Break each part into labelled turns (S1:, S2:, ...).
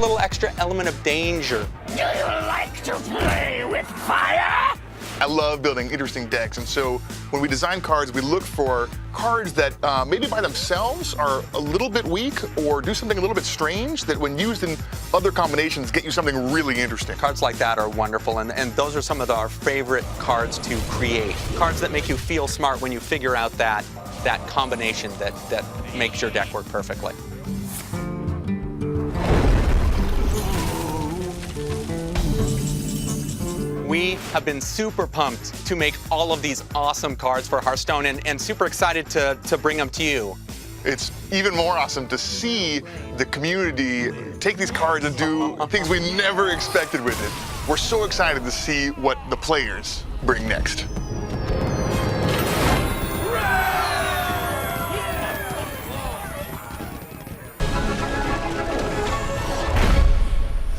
S1: little extra element of danger.
S2: Do you like to play with fire?
S3: I love building interesting decks, and so when we design cards, we look for cards that maybe by themselves are a little bit weak or do something a little bit strange that when used in other combinations get you something really interesting.
S1: Cards like that are wonderful, and those are some of our favorite cards to create. Cards that make you feel smart when you figure out that combination that makes your deck work perfectly. We have been super pumped to make all of these awesome cards for Hearthstone and super excited to bring them to you.
S3: It's even more awesome to see the community take these cards and do things we never expected with it. We're so excited to see what the players bring next.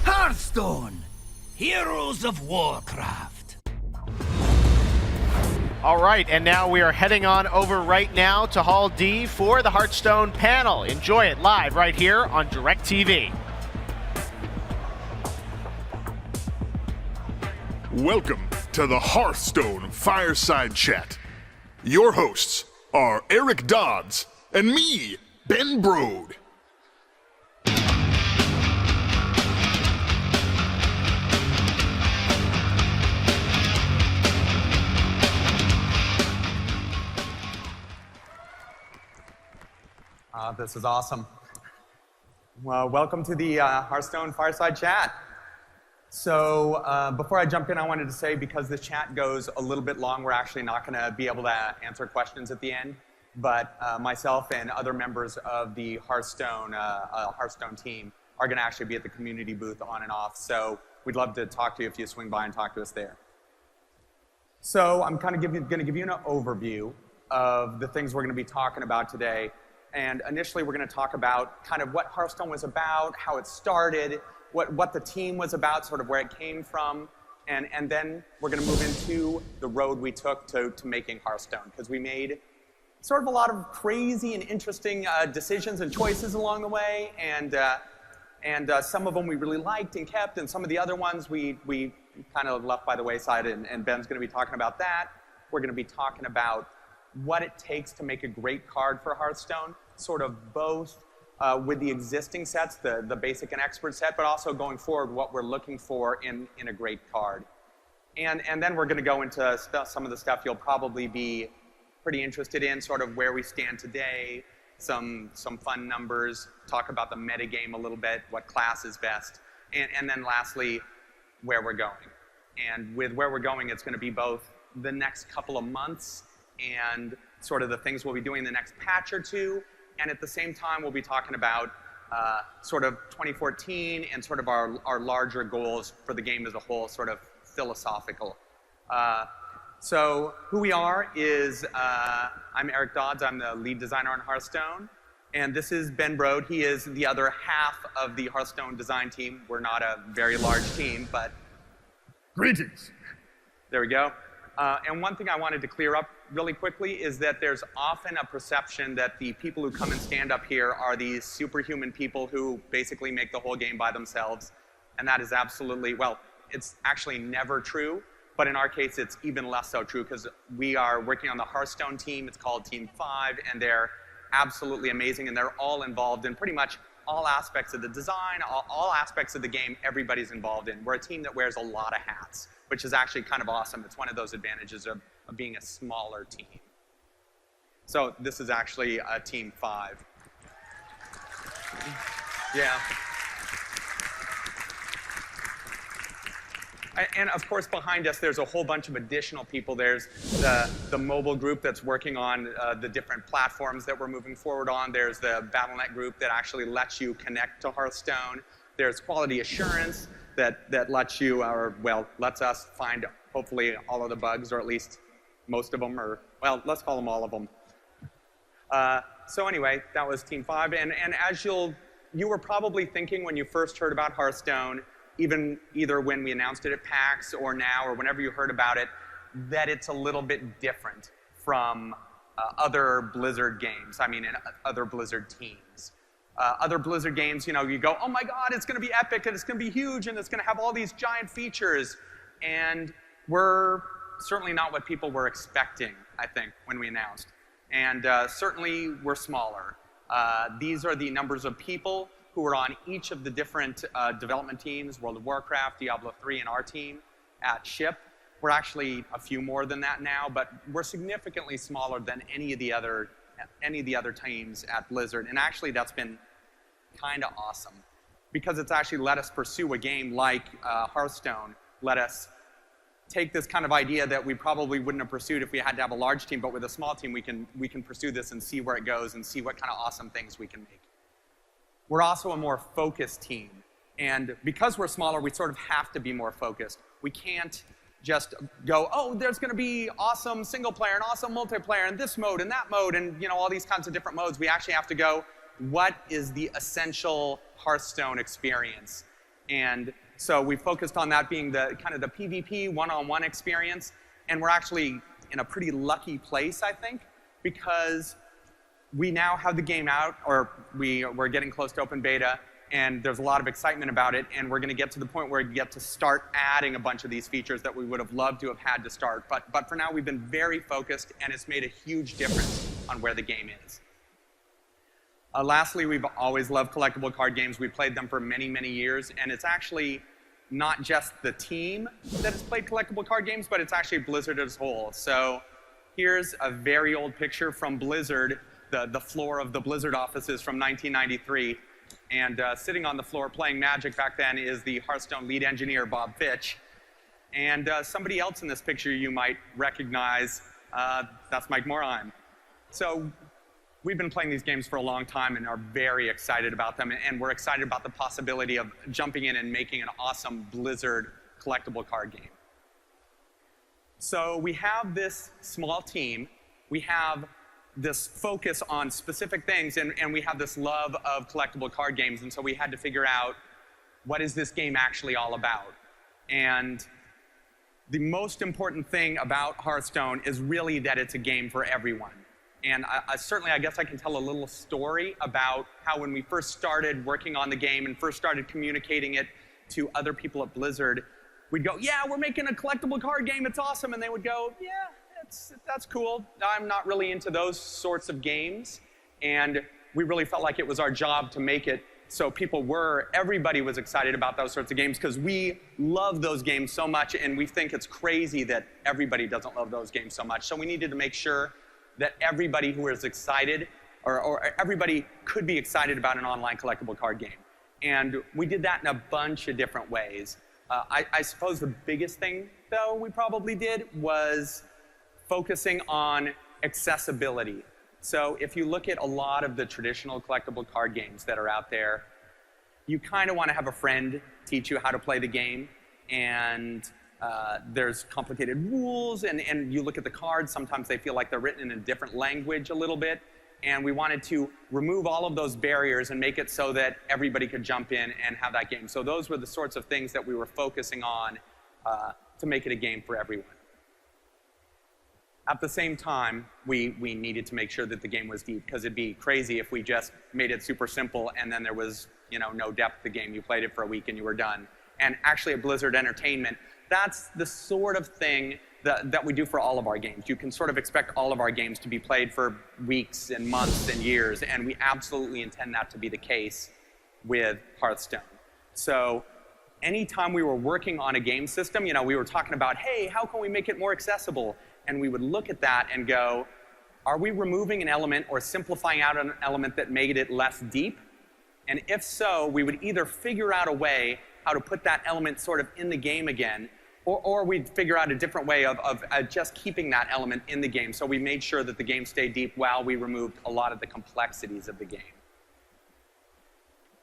S2: Hearthstone, Heroes of Warcraft.
S4: All right, and now we are heading on over right now to Hall D for the Hearthstone panel. Enjoy it live right here on DirecTV.
S5: Welcome to the Hearthstone Fireside Chat. Your hosts are Eric Dodds and me, Ben Brode.
S1: This is awesome. Well, welcome to the Hearthstone Fireside Chat. So before I jump in, I wanted to say because this chat goes a little bit long, we're actually not going to be able to answer questions at the end. But myself and other members of the Hearthstone team are going to actually be at the community booth on and off. So we'd love to talk to you if you swing by and talk to us there. So I'm kind of going to give you an overview of the things we're going to be talking about today. And initially, we're going to talk about kind of what Hearthstone was about, how it started, what the team was about, sort of where it came from. And then we're going to move into the road we took to making Hearthstone, because we made sort of a lot of crazy and interesting decisions and choices along the way. And some of them we really liked and kept, and some of the other ones we kind of left by the wayside, and Ben's going to be talking about that. We're going to be talking about what it takes to make a great card for Hearthstone, sort of both with the existing sets, the basic and expert set, but also going forward what we're looking for in a great card. And then we're going to go into some of the stuff you'll probably be pretty interested in, sort of where we stand today, some fun numbers, talk about the metagame a little bit, what class is best, and then lastly, where we're going. And with where we're going, it's going to be both the next couple of months and sort of the things we'll be doing the next patch or two. And at the same time, we'll be talking about sort of 2014 and sort of our larger goals for the game as a whole, sort of philosophical. So who we are is, I'm Eric Dodds. I'm the lead designer on Hearthstone. And this is Ben Brode. He is the other half of the Hearthstone design team. We're not a very large team, but...
S5: Greetings.
S1: There we go. And one thing I wanted to clear up really quickly is that there's often a perception that the people who come and stand up here are these superhuman people who basically make the whole game by themselves. And that is absolutely, well, it's actually never true. But in our case, it's even less so true because we are working on the Hearthstone team. It's called Team 5, and they're absolutely amazing. And they're all involved in pretty much all aspects of the design, all aspects of the game everybody's involved in. We're a team that wears a lot of hats, which is actually kind of awesome. It's one of those advantages of being a smaller team. So this is actually Team 5. Yeah. And of course, behind us, there's a whole bunch of additional people. There's the mobile group that's working on the different platforms that we're moving forward on. There's the Battle.net group that actually lets you connect to Hearthstone. There's quality assurance that lets you, or well, lets us find hopefully all of the bugs, or at least most of them, or well, let's call them all of them. So anyway, that was Team 5. And as you were probably thinking when you first heard about Hearthstone, either when we announced it at PAX or now or whenever you heard about it, that it's a little bit different from other Blizzard games. I mean, and other Blizzard teams. Other Blizzard games, you go, oh my God, it's going to be epic and it's going to be huge and it's going to have all these giant features. And we're certainly not what people were expecting, I think, when we announced. And certainly we're smaller. These are the numbers of people who are on each of the different development teams, World of Warcraft, Diablo 3, and our team at SHIP. We're actually a few more than that now, but we're significantly smaller than any of the other teams at Blizzard. And actually, that's been kind of awesome because it's actually let us pursue a game like Hearthstone, let us take this kind of idea that we probably wouldn't have pursued if we had to have a large team, but with a small team, we can pursue this and see where it goes and see what kind of awesome things we can make. We're also a more focused team. And because we're smaller, we sort of have to be more focused. We can't just go, oh, there's going to be awesome single player and awesome multiplayer and this mode and that mode and all these kinds of different modes. We actually have to go, what is the essential Hearthstone experience? And so we focused on that being the kind of the PvP one-on-one experience. And we're actually in a pretty lucky place, I think, because we now have the game out, or we're getting close to open beta, and there's a lot of excitement about it, and we're going to get to the point where we get to start adding a bunch of these features that we would have loved to have had to start. But for now, we've been very focused, and it's made a huge difference on where the game is. Lastly, we've always loved collectible card games. We've played them for many, many years, and it's actually not just the team that has played collectible card games, but it's actually Blizzard as a whole. So here's a very old picture from Blizzard, the floor of the Blizzard offices from 1993. And sitting on the floor playing Magic back then is the Hearthstone lead engineer, Bob Fitch. And somebody else in this picture you might recognize, that's Mike Morheim. So we've been playing these games for a long time and are very excited about them. And we're excited about the possibility of jumping in and making an awesome Blizzard collectible card game. So we have this small team. We have this focus on specific things, and we have this love of collectible card games, and so we had to figure out, what is this game actually all about? And the most important thing about Hearthstone is really that it's a game for everyone. And certainly, I guess I can tell a little story about how when we first started working on the game and first started communicating it to other people at Blizzard, we'd go, yeah, we're making a collectible card game, it's awesome, and they would go, yeah, that's cool. I'm not really into those sorts of games. And we really felt like it was our job to make it so everybody was excited about those sorts of games because we love those games so much and we think it's crazy that everybody doesn't love those games so much. So we needed to make sure that everybody who is excited or everybody could be excited about an online collectible card game. And we did that in a bunch of different ways. I suppose the biggest thing, though, we probably did was focusing on accessibility. So if you look at a lot of the traditional collectible card games that are out there, you kind of want to have a friend teach you how to play the game. And there's complicated rules, and you look at the cards, sometimes they feel like they're written in a different language a little bit. And we wanted to remove all of those barriers and make it so that everybody could jump in and have that game. So those were the sorts of things that we were focusing on to make it a game for everyone. At the same time, we needed to make sure that the game was deep, because it'd be crazy if we just made it super simple and then there was no depth to the game. You played it for a week and you were done. And actually at Blizzard Entertainment, that's the sort of thing that we do for all of our games. You can sort of expect all of our games to be played for weeks and months and years, and we absolutely intend that to be the case with Hearthstone. So anytime we were working on a game system, we were talking about, hey, how can we make it more accessible? And we would look at that and go, are we removing an element or simplifying out an element that made it less deep? And if so, we would either figure out a way how to put that element sort of in the game again, or we'd figure out a different way of just keeping that element in the game. So we made sure that the game stayed deep while we removed a lot of the complexities of the game.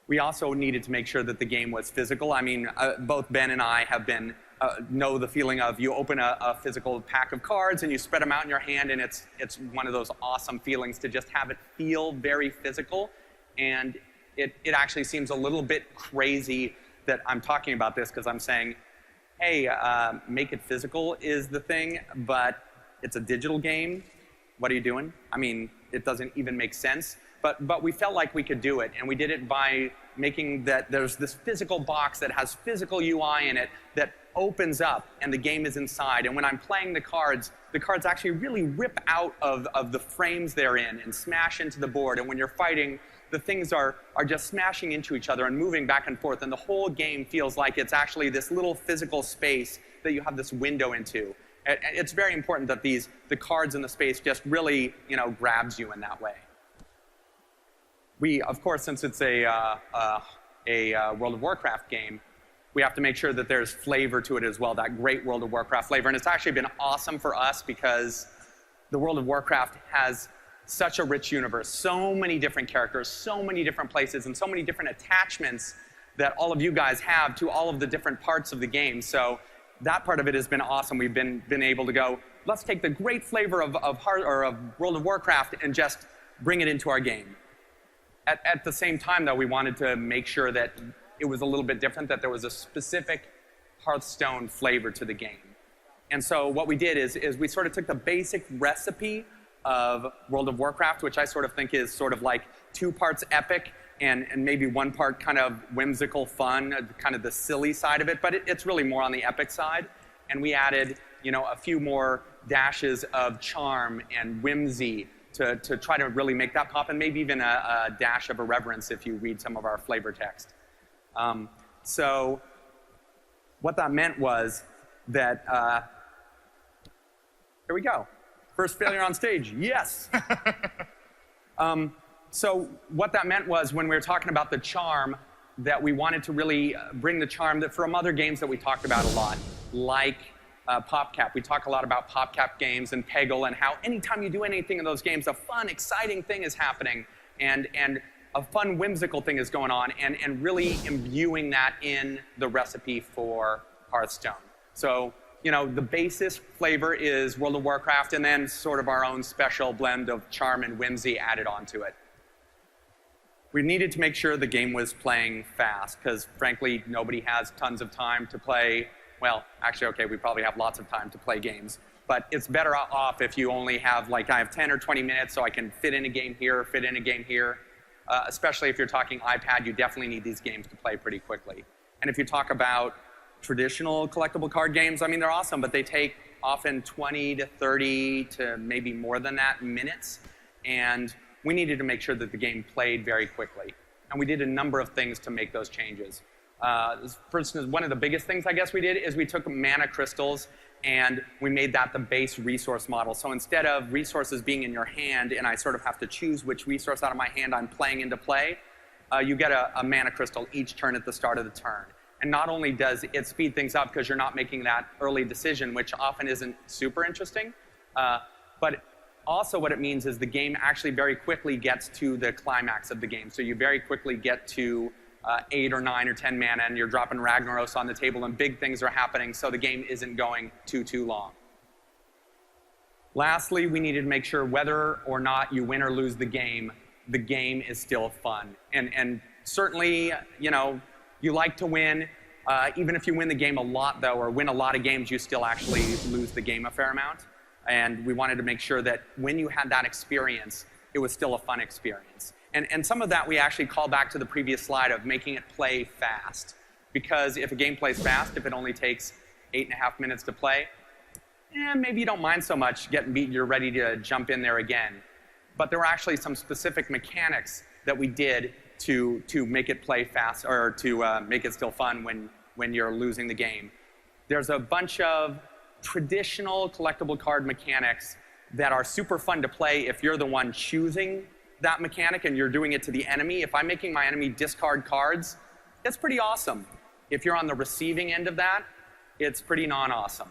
S1: We also needed to make sure that the game was physical. I mean, both Ben and I have been know the feeling of you open a physical pack of cards and you spread them out in your hand, and it's one of those awesome feelings to just have it feel very physical. And it actually seems a little bit crazy that I'm talking about this, because I'm saying, hey, make it physical is the thing, but it's a digital game. What are you doing? I mean, it doesn't even make sense. but we felt like we could do it, and we did it by making that there's this physical box that has physical UI in it that opens up, and the game is inside. And when I'm playing the cards actually really rip out of the frames they're in and smash into the board. And when you're fighting, the things are just smashing into each other and moving back and forth. And the whole game feels like it's actually this little physical space that you have this window into. It's very important that the cards in the space just really, grabs you in that way. We, of course, since it's a World of Warcraft game, we have to make sure that there's flavor to it as well, that great World of Warcraft flavor. And it's actually been awesome for us because the World of Warcraft has such a rich universe, so many different characters, so many different places, and so many different attachments that all of you guys have to all of the different parts of the game. So that part of it has been awesome. We've been able to go, let's take the great flavor of World of Warcraft and just bring it into our game. At the same time, though, we wanted to make sure that it was a little bit different, that there was a specific Hearthstone flavor to the game. And so what we did is we sort of took the basic recipe of World of Warcraft, which I sort of think is sort of like 2 parts epic and maybe 1 part kind of whimsical fun, kind of the silly side of it, but it's really more on the epic side. And we added, a few more dashes of charm and whimsy to try to really make that pop, and maybe even a dash of irreverence if you read some of our flavor text. So what that meant was that, here we go. First failure on stage, yes. So what that meant was when we were talking about the charm, that we wanted to really bring the charm that from other games that we talked about a lot, like PopCap. We talk a lot about PopCap games and Peggle and how anytime you do anything in those games, a fun, exciting thing is happening and a fun, whimsical thing is going on, and really imbuing that in the recipe for Hearthstone. So, the basis flavor is World of Warcraft, and then sort of our own special blend of charm and whimsy added onto it. We needed to make sure the game was playing fast, because frankly, nobody has tons of time to play. Well, actually, okay, we probably have lots of time to play games, but it's better off if you only have, I have 10 or 20 minutes, so I can fit in a game here, fit in a game here. Especially if you're talking iPad, you definitely need these games to play pretty quickly. And if you talk about traditional collectible card games, they're awesome, but they take often 20 to 30 to maybe more than that minutes. And we needed to make sure that the game played very quickly. And we did a number of things to make those changes. For instance, one of the biggest things I guess we did is we took mana crystals and we made that the base resource model. So instead of resources being in your hand and I sort of have to choose which resource out of my hand I'm playing into play, you get a mana crystal each turn at the start of the turn. And not only does it speed things up because you're not making that early decision, which often isn't super interesting, but also what it means is the game actually very quickly gets to the climax of the game. So you very quickly get to 8 or 9 or 10 mana, and you're dropping Ragnaros on the table, and big things are happening, so the game isn't going too long. Lastly, we needed to make sure whether or not you win or lose the game is still fun. And certainly, you like to win. Even if you win the game a lot, though, or win a lot of games, you still actually lose the game a fair amount. And we wanted to make sure that when you had that experience, it was still a fun experience. And some of that we actually call back to the previous slide of making it play fast. Because if a game plays fast, if it only takes 8.5 minutes to play, maybe you don't mind so much getting beat, you're ready to jump in there again. But there were actually some specific mechanics that we did to make it play fast, or to make it still fun when you're losing the game. There's a bunch of traditional collectible card mechanics that are super fun to play if you're the one choosing that mechanic and you're doing it to the enemy. If I'm making my enemy discard cards, it's pretty awesome. If you're on the receiving end of that, it's pretty non-awesome.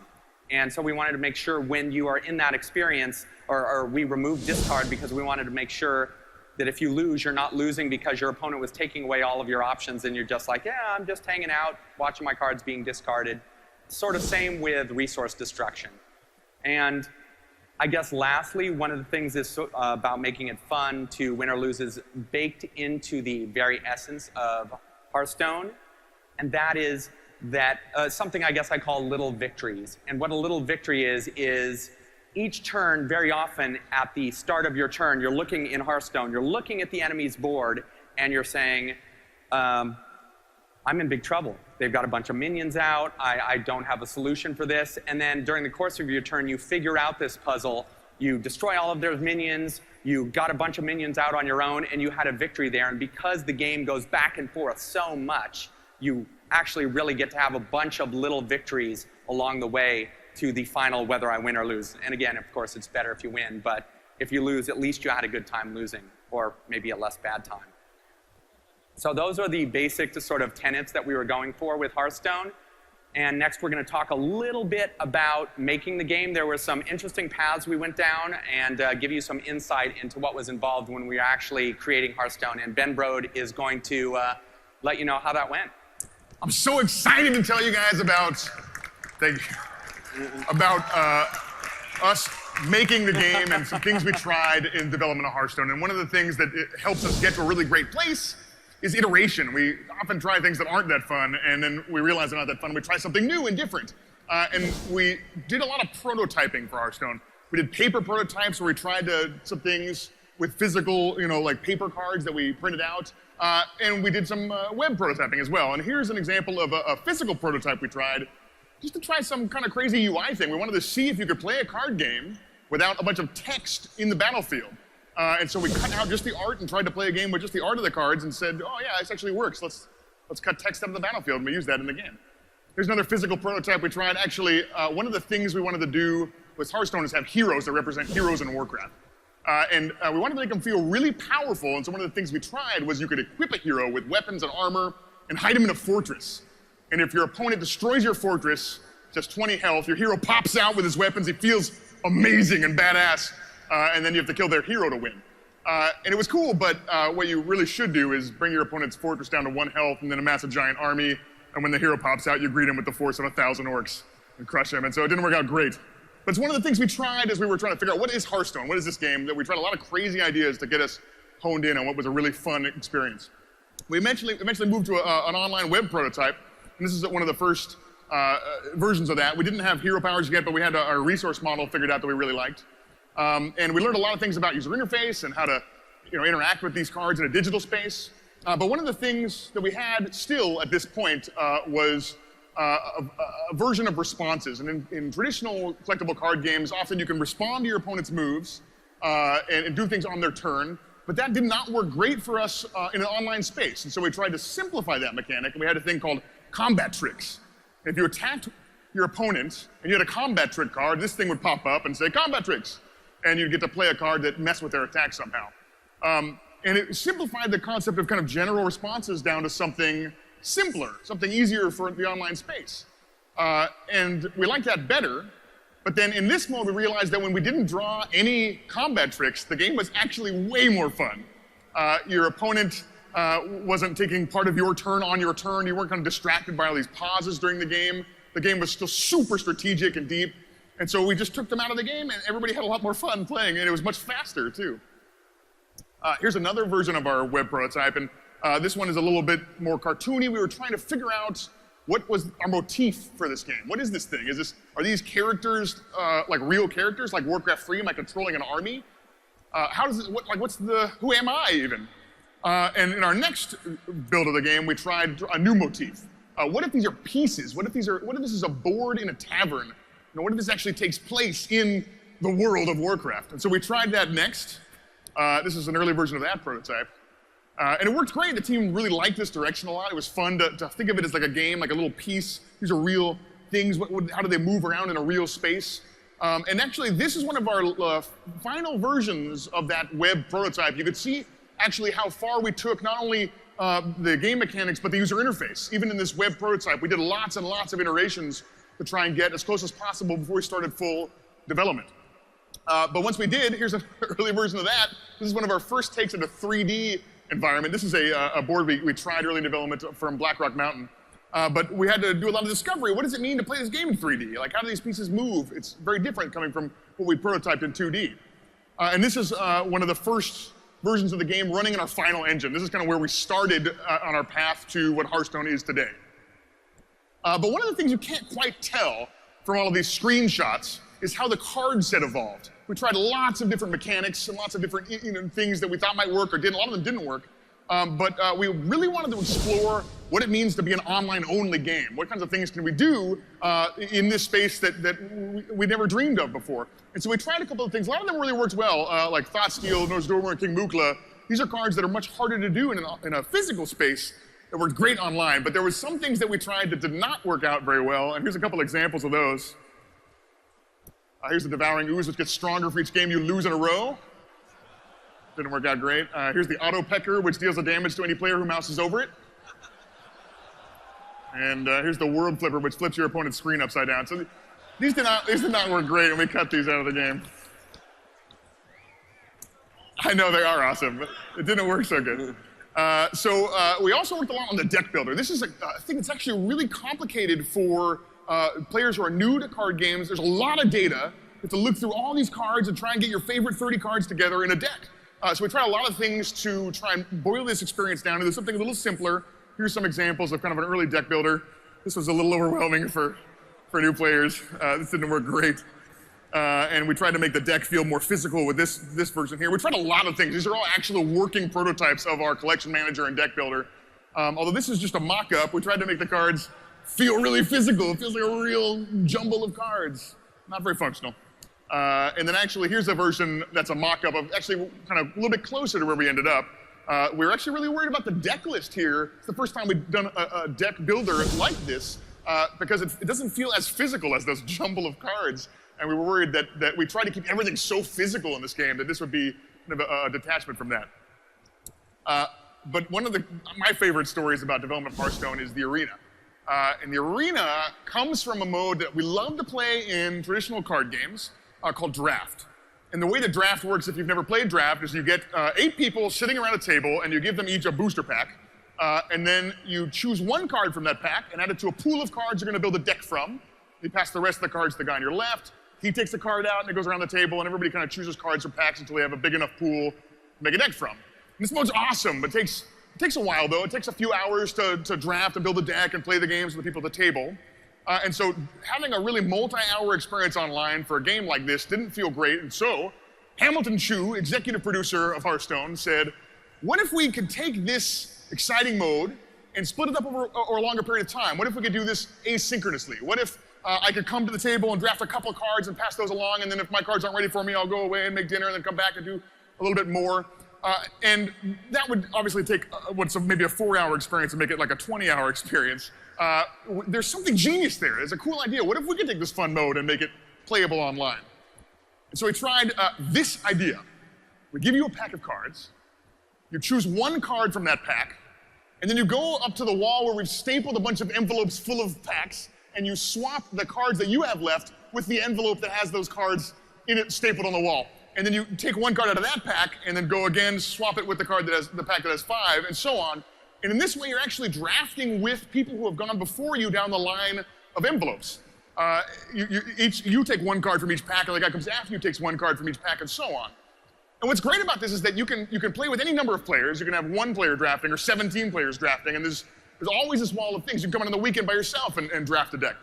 S1: And so we wanted to make sure when you are in that experience, or we removed discard because we wanted to make sure that if you lose, you're not losing because your opponent was taking away all of your options and you're just like, yeah, I'm just hanging out, watching my cards being discarded. Sort of same with resource destruction. And I guess lastly, one of the things is about making it fun to win or lose is baked into the very essence of Hearthstone, and that is that something I guess I call little victories. And what a little victory is each turn, very often at the start of your turn, you're looking in Hearthstone, you're looking at the enemy's board, and you're saying, I'm in big trouble. They've got a bunch of minions out. I don't have a solution for this. And then during the course of your turn, you figure out this puzzle. You destroy all of their minions. You got a bunch of minions out on your own, and you had a victory there. And because the game goes back and forth so much, you actually really get to have a bunch of little victories along the way to the final, whether I win or lose. And again, of course, it's better if you win. But if you lose, at least you had a good time losing, or maybe a less bad time. So those are the basic sort of tenets that we were going for with Hearthstone. And next we're going to talk a little bit about making the game. There were some interesting paths we went down, and give you some insight into what was involved when we were actually creating Hearthstone. And Ben Brode is going to let you know how that went.
S5: I'm so excited to tell you guys about us making the game and some things we tried in development of Hearthstone. And one of the things that it helps us get to a really great place is iteration. We often try things that aren't that fun, and then we realize they're not that fun. We try something new and different. And we did a lot of prototyping for Hearthstone. We did paper prototypes where we tried some things with physical, like paper cards that we printed out. And we did some web prototyping as well. And here's an example of a physical prototype we tried, just to try some kind of crazy UI thing. We wanted to see if you could play a card game without a bunch of text in the battlefield. And so we cut out just the art and tried to play a game with just the art of the cards and said, oh yeah, this actually works. Let's cut text out of the battlefield, and we use that in the game. Here's another physical prototype we tried. Actually, one of the things we wanted to do with Hearthstone is have heroes that represent heroes in Warcraft. And we wanted to make them feel really powerful, and so one of the things we tried was you could equip a hero with weapons and armor and hide him in a fortress. And if your opponent destroys your fortress, just 20 health, your hero pops out with his weapons, he feels amazing and badass, and then you have to kill their hero to win. And it was cool, but what you really should do is bring your opponent's fortress down to 1 health and then amass a giant army, and when the hero pops out, you greet him with the force of 1,000 orcs and crush him, and so it didn't work out great. But it's one of the things we tried as we were trying to figure out what is Hearthstone, what is this game, that we tried a lot of crazy ideas to get us honed in on what was a really fun experience. We eventually moved to an online web prototype, and this is one of the first versions of that. We didn't have hero powers yet, but we had our resource model figured out that we really liked. And we learned a lot of things about user interface and how to interact with these cards in a digital space. But one of the things that we had still at this point was a version of responses. And in traditional collectible card games, often you can respond to your opponent's moves and do things on their turn. But that did not work great for us in an online space. And so we tried to simplify that mechanic, and we had a thing called combat tricks. If you attacked your opponent and you had a combat trick card, this thing would pop up and say, combat tricks. And you'd get to play a card that messed with their attack somehow. And it simplified the concept of kind of general responses down to something simpler, something easier for the online space. And we liked that better, but then in this mode we realized that when we didn't draw any combat tricks, the game was actually way more fun. Your opponent wasn't taking part of your turn on your turn, you weren't kind of distracted by all these pauses during the game. The game was still super strategic and deep, and so we just took them out of the game and everybody had a lot more fun playing, and it was much faster too. Here's another version of our web prototype, and this one is a little bit more cartoony. We were trying to figure out what was our motif for this game. What is this thing? Are these characters like real characters, like Warcraft 3? Am I controlling an army? Who am I even? And in our next build of the game, we tried a new motif. What if these are pieces? What if this is a board in a tavern? What if this actually takes place in the world of Warcraft? And so we tried that next. This is an early version of that prototype. And it worked great. The team really liked this direction a lot. It was fun to think of it as like a game, like a little piece. These are real things. How do they move around in a real space? And actually, this is one of our final versions of that web prototype. You could see actually how far we took not only the game mechanics, but the user interface. Even in this web prototype, we did lots and lots of iterations to try and get as close as possible before we started full development. But once we did, here's an early version of that. This is one of our first takes into 3D environment. This is a board we tried early in development from Blackrock Mountain. But we had to do a lot of discovery. What does it mean to play this game in 3D? Like, how do these pieces move? It's very different coming from what we prototyped in 2D. And this is one of the first versions of the game running in our final engine. This is kind of where we started on our path to what Hearthstone is today. But one of the things you can't quite tell from all of these screenshots is how the card set evolved. We tried lots of different mechanics and lots of different things that we thought might work or didn't. A lot of them didn't work. But we really wanted to explore what it means to be an online-only game. What kinds of things can we do in this space that we never dreamed of before? And so we tried a couple of things. A lot of them really worked well, like Thoughtsteel, Nozdormer, and King Mukla. These are cards that are much harder to do in a physical space that worked great online. But there was some things that we tried that did not work out very well. And here's a couple examples of those. Here's the Devouring Ooze, which gets stronger for each game you lose in a row. Didn't work out great. Here's the Auto Pecker, which deals the damage to any player who mouses over it. And here's the World Flipper, which flips your opponent's screen upside down. So these did not work great, and we cut these out of the game. I know they are awesome, but it didn't work so good. We also worked a lot on the deck builder. This is a thing that's actually really complicated for players who are new to card games. There's a lot of data. You have to look through all these cards and try and get your favorite 30 cards together in a deck. So we tried a lot of things to try and boil this experience down into something a little simpler. Here's some examples of kind of an early deck builder. This was a little overwhelming for new players. This didn't work great. And we tried to make the deck feel more physical with this version here. We tried a lot of things. These are all actual working prototypes of our collection manager and deck builder. Although this is just a mock-up, we tried to make the cards feel really physical. It feels like a real jumble of cards. Not very functional. And then actually, here's a version that's a mock-up of actually kind of a little bit closer to where we ended up. We were actually really worried about the deck list here. It's the first time we've done a deck builder like this because it doesn't feel as physical as those jumble of cards. And we were worried that we tried to keep everything so physical in this game that this would be kind of a detachment from that. But one of my favorite stories about development of Hearthstone is the arena. And the arena comes from a mode that we love to play in traditional card games called Draft. And the way that Draft works, if you've never played Draft, is you get 8 people sitting around a table and you give them each a booster pack. And then you choose one card from that pack and add it to a pool of cards you're going to build a deck from. You pass the rest of the cards to the guy on your left. He takes the card out and it goes around the table and everybody kind of chooses cards from packs until they have a big enough pool to make a deck from. And this mode's awesome, but it takes a while though. It takes a few hours to draft and build a deck and play the games with the people at the table. And so having a really multi-hour experience online for a game like this didn't feel great. And so Hamilton Chu, executive producer of Hearthstone, said, what if we could take this exciting mode and split it up over a longer period of time? What if we could do this asynchronously? What if I could come to the table and draft a couple of cards and pass those along, and then if my cards aren't ready for me, I'll go away and make dinner and then come back and do a little bit more. And that would obviously take what's maybe a 4-hour experience and make it like a 20-hour experience. There's something genius there. It's a cool idea. What if we could take this fun mode and make it playable online? And so we tried this idea. We give you a pack of cards. You choose one card from that pack, and then you go up to the wall where we've stapled a bunch of envelopes full of packs, and you swap the cards that you have left with the envelope that has those cards in it stapled on the wall. And then you take one card out of that pack and then go again, swap it with the card that has the pack that has 5, and so on. And in this way, you're actually drafting with people who have gone before you down the line of envelopes. You take one card from each pack, and the guy comes after you takes one card from each pack, and so on. And what's great about this is that you can play with any number of players. You can have 1 player drafting or 17 players drafting, and there's always this wall of things. You can come in on the weekend by yourself and draft a deck.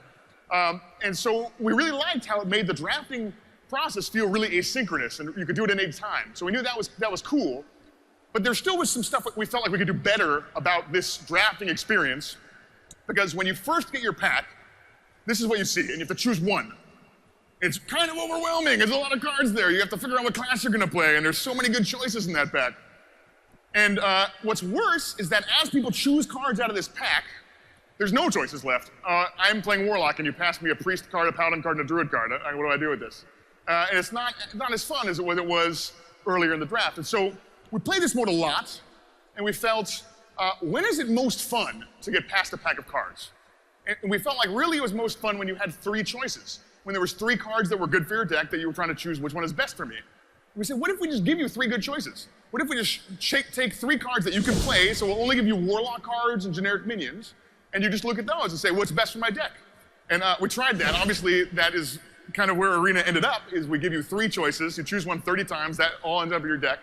S5: And so we really liked how it made the drafting process feel really asynchronous, and you could do it at any time. So we knew that was cool. But there still was some stuff that we felt like we could do better about this drafting experience, because when you first get your pack, this is what you see, and you have to choose one. It's kind of overwhelming. There's a lot of cards there. You have to figure out what class you're going to play, and there's so many good choices in that pack. And what's worse is that as people choose cards out of this pack, there's no choices left. I'm playing Warlock, and you pass me a Priest card, a Paladin card, and a Druid card. What do I do with this? And it's not as fun as it was earlier in the draft. And so we played this mode a lot, and we felt, when is it most fun to get past a pack of cards? And we felt like really it was most fun when you had 3 choices. When there was 3 cards that were good for your deck that you were trying to choose which one is best for me. We said, what if we just give you 3 good choices? What if we just take 3 cards that you can play, so we'll only give you Warlock cards and generic minions, and you just look at those and say, what's best for my deck? And we tried that. Obviously, that is kind of where Arena ended up, is we give you 3 choices. You choose one 30 times, that all ends up in your deck.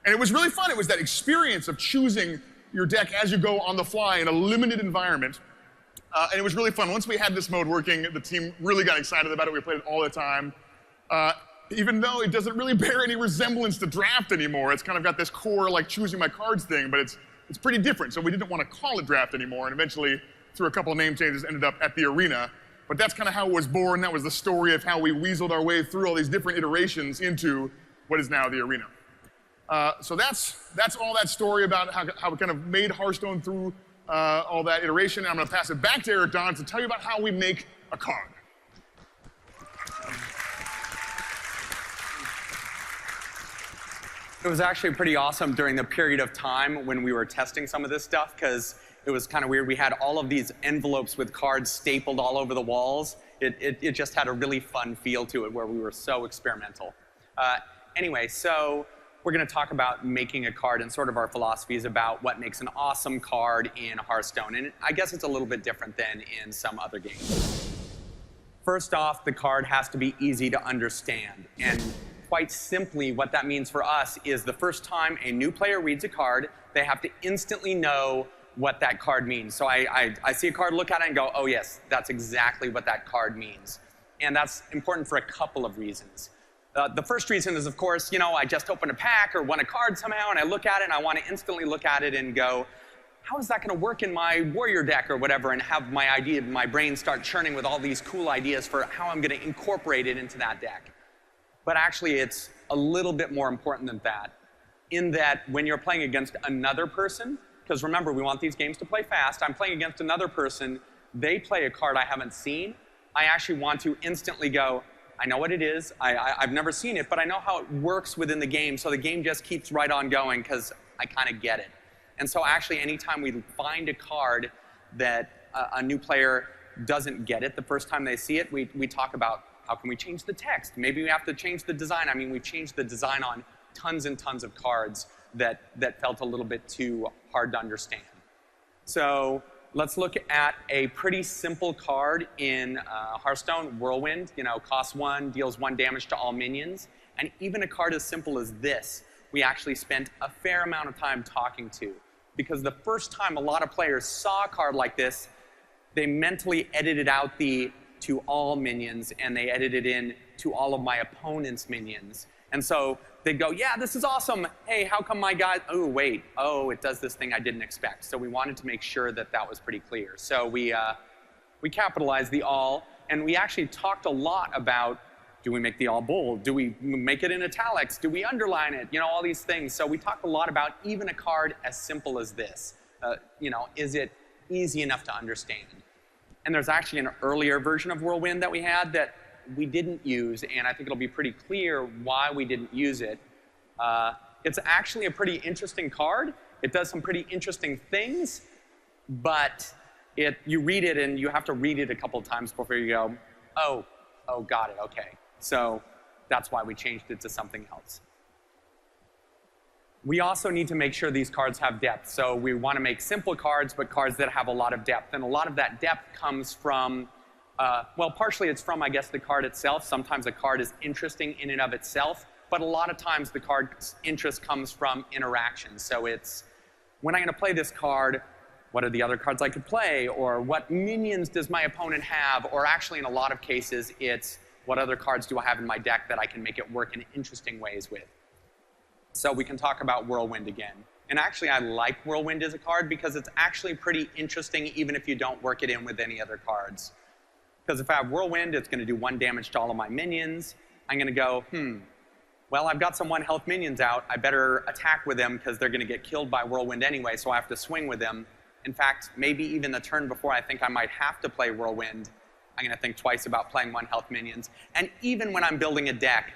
S5: And it was really fun. It was that experience of choosing your deck as you go on the fly in a limited environment. And it was really fun. Once we had this mode working, the team really got excited about it. We played it all the time. even though it doesn't really bear any resemblance to draft anymore. It's kind of got this core, like, choosing my cards thing, but it's pretty different. So we didn't want to call it draft anymore, and eventually, through a couple of name changes, ended up at the arena. But that's kind of how it was born. That was the story of how we weaseled our way through all these different iterations into what is now the arena. So that's all that story about how we kind of made Hearthstone through all that iteration. And I'm going to pass it back to Eric Don to tell you about how we make a card.
S1: It was actually pretty awesome during the period of time when we were testing some of this stuff, because it was kind of weird. We had all of these envelopes with cards stapled all over the walls. It just had a really fun feel to it where we were so experimental. Anyway, so we're going to talk about making a card and sort of our philosophies about what makes an awesome card in Hearthstone. And I guess it's a little bit different than in some other games. First off, the card has to be easy to understand. And quite simply, what that means for us is the first time a new player reads a card, they have to instantly know what that card means. So I see a card, look at it, and go, oh yes, that's exactly what that card means. And that's important for a couple of reasons. The first reason is, of course, I just opened a pack or won a card somehow, and I look at it, and I want to instantly look at it and go, how is that going to work in my warrior deck or whatever, and have my brain start churning with all these cool ideas for how I'm going to incorporate it into that deck. But actually, it's a little bit more important than that, in that when you're playing against another person, because remember, we want these games to play fast, I'm playing against another person, they play a card I haven't seen, I actually want to instantly go, I know what it is, I've never seen it, but I know how it works within the game, so the game just keeps right on going because I kind of get it. And so actually, anytime we find a card that a new player doesn't get it the first time they see it, we talk about how can we change the text? Maybe we have to change the design. I mean, we've changed the design on tons and tons of cards that felt a little bit too hard to understand. So let's look at a pretty simple card in Hearthstone, Whirlwind. Costs 1, deals 1 damage to all minions. And even a card as simple as this, we actually spent a fair amount of time talking to. Because the first time a lot of players saw a card like this, they mentally edited out the to all minions, and they edited in to all of my opponent's minions. And so they'd go, yeah, this is awesome. Hey, how come my guy, oh, wait, oh, it does this thing I didn't expect. So we wanted to make sure that that was pretty clear. So we capitalized the all, and we actually talked a lot about, do we make the all bold? Do we make it in italics? Do we underline it? All these things. So we talked a lot about even a card as simple as this. Is it easy enough to understand? And there's actually an earlier version of Whirlwind that we had that we didn't use, and I think it'll be pretty clear why we didn't use it. It's actually a pretty interesting card. It does some pretty interesting things, but you read it, and you have to read it a couple of times before you go, oh, got it, okay. So that's why we changed it to something else. We also need to make sure these cards have depth. So we want to make simple cards, but cards that have a lot of depth. And a lot of that depth comes from, well, partially it's from, I guess, the card itself. Sometimes a card is interesting in and of itself, but a lot of times the card's interest comes from interaction. So it's, when I'm going to play this card, what are the other cards I could play? Or what minions does my opponent have? Or actually, in a lot of cases, it's what other cards do I have in my deck that I can make it work in interesting ways with. So we can talk about Whirlwind again. And actually, I like Whirlwind as a card because it's actually pretty interesting even if you don't work it in with any other cards. Because if I have Whirlwind, it's going to do 1 damage to all of my minions. I'm going to go, well, I've got some 1 health minions out. I better attack with them because they're going to get killed by Whirlwind anyway, so I have to swing with them. In fact, maybe even the turn before I think I might have to play Whirlwind, I'm going to think twice about playing 1 health minions. And even when I'm building a deck,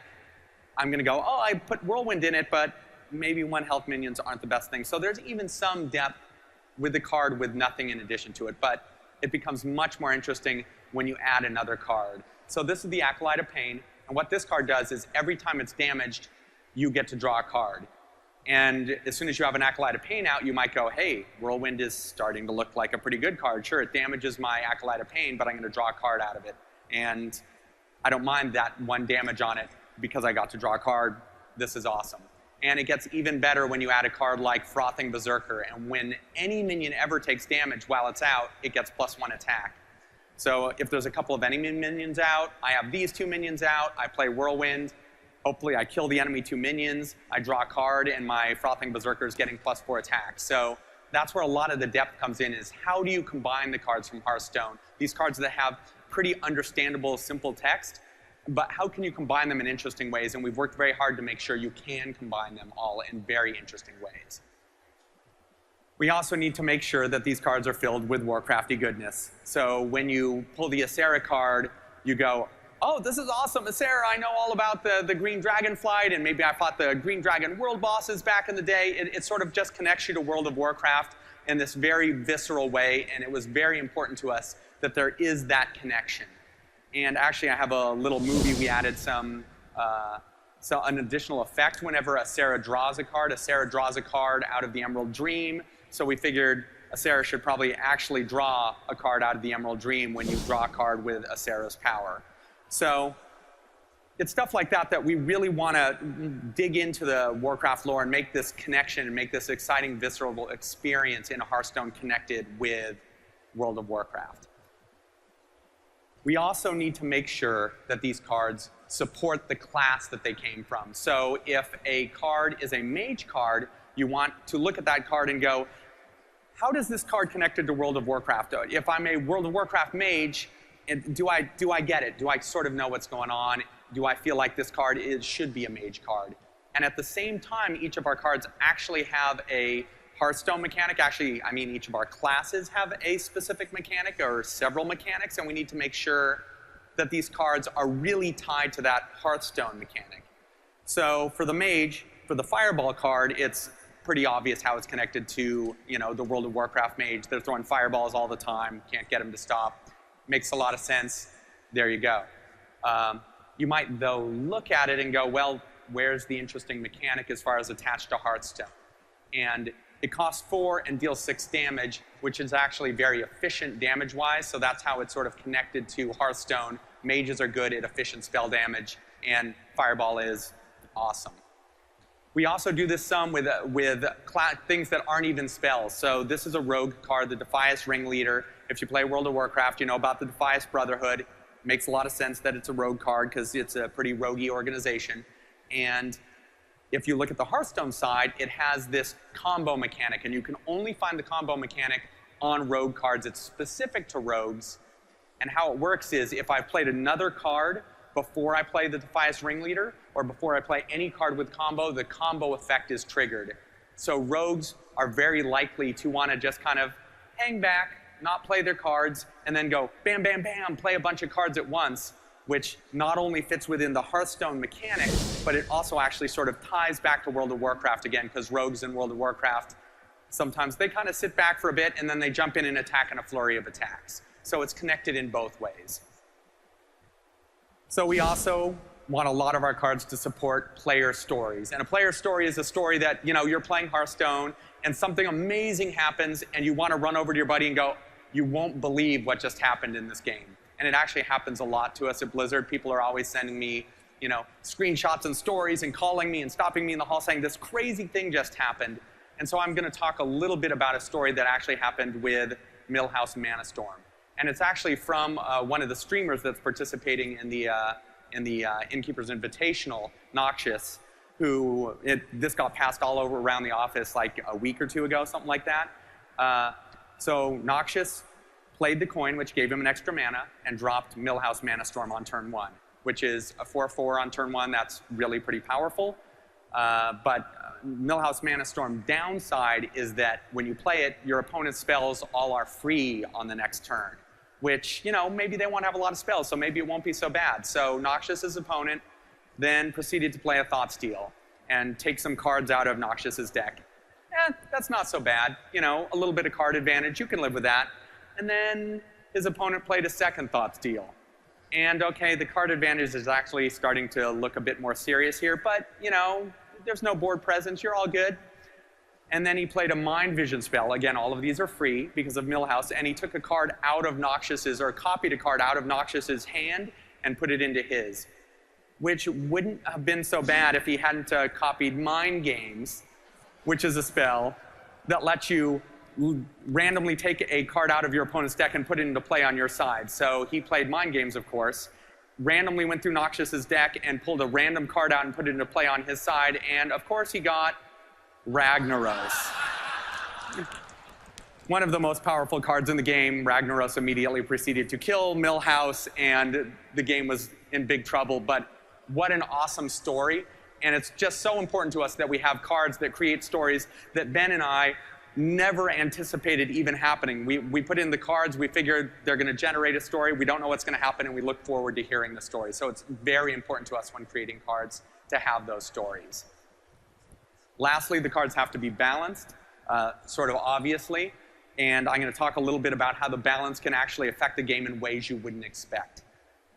S1: I'm going to go, oh, I put Whirlwind in it, but maybe 1 health minions aren't the best thing. So there's even some depth with the card with nothing in addition to it, but it becomes much more interesting when you add another card. So this is the Acolyte of Pain, and what this card does is every time it's damaged, you get to draw a card. And as soon as you have an Acolyte of Pain out, you might go, hey, Whirlwind is starting to look like a pretty good card. Sure, it damages my Acolyte of Pain, but I'm going to draw a card out of it. And I don't mind that 1 damage on it because I got to draw a card. This is awesome. And it gets even better when you add a card like Frothing Berserker. And when any minion ever takes damage while it's out, it gets +1 attack. So if there's a couple of enemy minions out, I have these 2 minions out, I play Whirlwind, hopefully I kill the enemy 2 minions, I draw a card, and my Frothing Berserker is getting +4 attack. So that's where a lot of the depth comes in, is how do you combine the cards from Hearthstone? These cards that have pretty understandable, simple text, but how can you combine them in interesting ways? And we've worked very hard to make sure you can combine them all in very interesting ways. We also need to make sure that these cards are filled with Warcrafty goodness. So when you pull the Asera card, you go, oh, this is awesome, Asera, I know all about the Green Dragon flight, and maybe I fought the Green Dragon world bosses back in the day. It sort of just connects you to World of Warcraft in this very visceral way, and it was very important to us that there is that connection. And actually, I have a little movie. We added an additional effect whenever Asera draws a card. Asera draws a card out of the Emerald Dream. So we figured Asera should probably actually draw a card out of the Emerald Dream when you draw a card with Asera's power. So it's stuff like that that we really want to dig into the Warcraft lore and make this connection and make this exciting, visceral experience in Hearthstone connected with World of Warcraft. We also need to make sure that these cards support the class that they came from. So if a card is a mage card, you want to look at that card and go, how does this card connected to World of Warcraft? If I'm a World of Warcraft mage, do I get it? Do I sort of know what's going on? Do I feel like this card should be a mage card? And at the same time, each of our cards actually have a Hearthstone mechanic. Actually, I mean, each of our classes have a specific mechanic or several mechanics, and we need to make sure that these cards are really tied to that Hearthstone mechanic. So for the mage, for the Fireball card, it's pretty obvious how it's connected to, the World of Warcraft mage. They're throwing fireballs all the time, can't get them to stop. Makes a lot of sense. There you go. You might, though, look at it and go, well, where's the interesting mechanic as far as attached to Hearthstone? And it costs 4 and deals 6 damage, which is actually very efficient damage-wise, so that's how it's sort of connected to Hearthstone. Mages are good at efficient spell damage, and Fireball is awesome. We also do this some with things that aren't even spells. So this is a rogue card, the Defias Ringleader. If you play World of Warcraft, you know about the Defias Brotherhood. It makes a lot of sense that it's a rogue card because it's a pretty roguey organization. And if you look at the Hearthstone side, it has this combo mechanic, and you can only find the combo mechanic on rogue cards. It's specific to rogues. And how it works is if I've played another card before I play the Defias Ringleader, or before I play any card with combo, the combo effect is triggered. So rogues are very likely to want to just kind of hang back, not play their cards, and then go bam, bam, bam, play a bunch of cards at once, which not only fits within the Hearthstone mechanic, but it also actually sort of ties back to World of Warcraft again, because rogues in World of Warcraft, sometimes they kind of sit back for a bit, and then they jump in and attack in a flurry of attacks. So it's connected in both ways. So we also want a lot of our cards to support player stories. And a player story is a story that, you're playing Hearthstone, and something amazing happens, and you want to run over to your buddy and go, you won't believe what just happened in this game. And it actually happens a lot to us at Blizzard. People are always sending me, screenshots and stories and calling me and stopping me in the hall saying, this crazy thing just happened. And so I'm going to talk a little bit about a story that actually happened with Millhouse Manastorm. And it's actually from one of the streamers that's participating in the Innkeeper's Invitational, Noxious, this got passed all over around the office like a week or 2 ago, something like that. So Noxious played the coin, which gave him an extra mana, and dropped Millhouse Manastorm on turn 1, which is a 4/4 on turn 1. That's really pretty powerful. But Millhouse Manastorm downside is that when you play it, your opponent's spells all are free on the next turn, which, maybe they won't have a lot of spells, so maybe it won't be so bad. So Noxious's opponent then proceeded to play a Thoughtsteal and take some cards out of Noxious's deck. That's not so bad. A little bit of card advantage, you can live with that. And then his opponent played a second Thoughtsteal. And okay, the card advantage is actually starting to look a bit more serious here, but, there's no board presence, you're all good. And then he played a Mind Vision spell. Again, all of these are free because of Millhouse, and he took a card out of Noxious's, or copied a card out of Noxious's hand and put it into his, which wouldn't have been so bad if he hadn't copied Mind Games, which is a spell that lets you randomly take a card out of your opponent's deck and put it into play on your side. So he played mind games, of course, randomly went through Noxious's deck and pulled a random card out and put it into play on his side, and of course he got Ragnaros. One of the most powerful cards in the game. Ragnaros immediately proceeded to kill Millhouse, and the game was in big trouble. But what an awesome story. And it's just so important to us that we have cards that create stories that Ben and I never anticipated even happening. We put in the cards, we figured they're going to generate a story, we don't know what's going to happen, and we look forward to hearing the story. So it's very important to us when creating cards to have those stories. Lastly, the cards have to be balanced, sort of obviously, and I'm going to talk a little bit about how the balance can actually affect the game in ways you wouldn't expect.